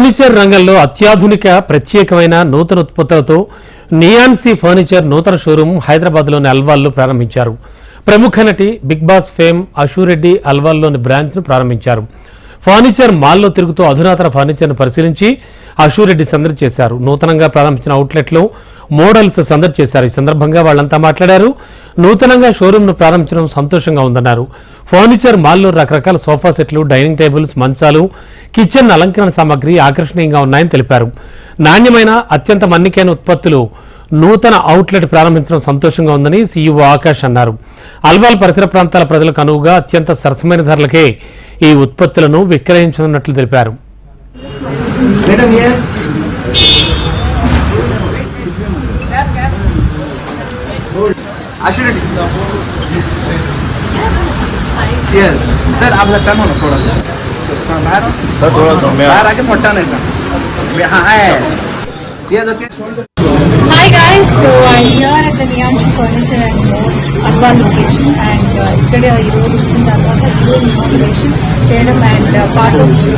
Furniture రంగంలో అత్యాధునిక ప్రత్యేకమైన నూతన ఉత్పత్తులతో నియాన్సీ ఫర్నిచర్ నూతన షోరూం హైదరాబాద్లోని అల్వాల్లో ప్రారంభించారు. ప్రముఖ నటి బిగ్ బాస్ ఫేమ్ అశూరెడ్డి అల్వాల్లోని బ్రాంచ్ను ప్రారంభించారు. ఫర్నిచర్ మాల్లో తిరుగుతూ అధునాతన ఫర్నిచర్ను పరిశీలించి అశూరెడ్డి సందడి చేశారు. నూతనంగా ప్రారంభించిన అవుట్లెట్లో మోడల్స్ సందడి చేశారు. ఈ సందర్భంగా వాళ్ళంతా మాట్లాడారు. నూతనంగా షోరూంను ప్రారంభించడం సంతోషంగా ఉందన్నారు. ఫర్నిచర్ మాల్లో రకరకాల సోఫా సెట్లు, డైనింగ్ టేబుల్స్, మంచాలు, కిచెన్ అలంకరణ సామాగ్రి ఆకర్షణీయంగా ఉన్నాయని తెలిపారు. నాణ్యమైన అత్యంత మన్నికైన ఉత్పత్తులు నూతన అవుట్లెట్ ప్రారంభించడం సంతోషంగా ఉందని సీఈఓ ఆకాష్ అన్నారు. అల్వాల్ పరిసర ప్రాంతాల ప్రజలకు అనువుగా అత్యంత సరసమైన ధరలకే ఈ ఉత్పత్తులను విక్రయించనున్నట్లు తెలిపారు. सर आप लगता है थोड़ा सा बाहर सर थोड़ा सा बाहर आके मोटा नहीं सर हाँ है ये Hi guys, so I'm here at the Niyansee Furniture and More Alwal location and ikkade ee road వచ్చిన తర్వాత road installation చేయడం and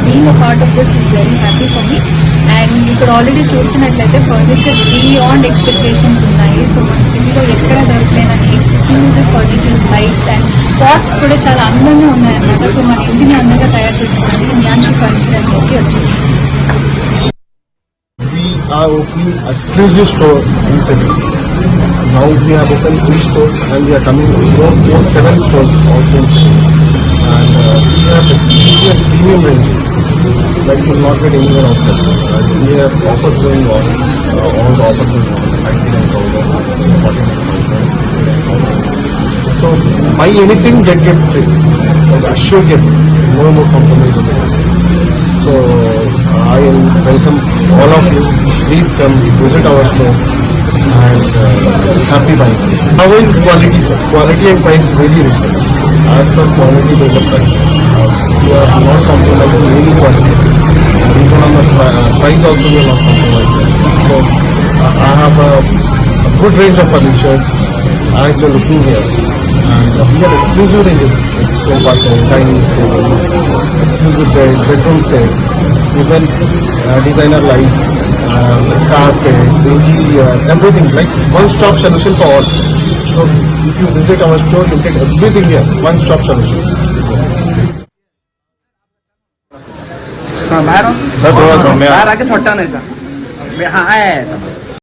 being a part of this is very happy for me. And ఇక్కడ already చూస్తున్నట్లయితే furniture beyond expectations ఉన్నాయి. So మన సిటీలో ఎక్కడ దొరకలేని exclusive furnitures, lights and pots కూడా చాలా అందంగా ఉన్నాయన్నమాట. సో మన ఇంటిని అందంగా తయారు చేసుకోవడానికి నియాన్సీ ఫర్నిచర్ అని వచ్చింది. We are opening exclusive store in cities. Now we have opened 3 stores and we are coming to 7 stores also in cities. And we have exclusive premium ranges like you will not get anywhere outside. We have offers going on, all the offers going on, 99,000, 49,000. So buy anything, get gift free. Assure gift, no more compromise on the So I will welcome all of you. Please come visit our store and happy buying. How is quality, sir? Quality and price really reasonable. As per quality, there is a price. We are not compromising any quality. Even on the price also we are not compromising. So I have a good range of furniture as you are looking here. And we have exclusive ranges, sofa set, dining table, exclusive bed, bedroom set, even designer lights, carpets, interior, everything, like one-stop solution for all. So if you visit our store, you get everything here, one-stop solution. हाँ बाहर sir थोड़ा सा बाहर आके मोटा नहीं sir हाँ है सर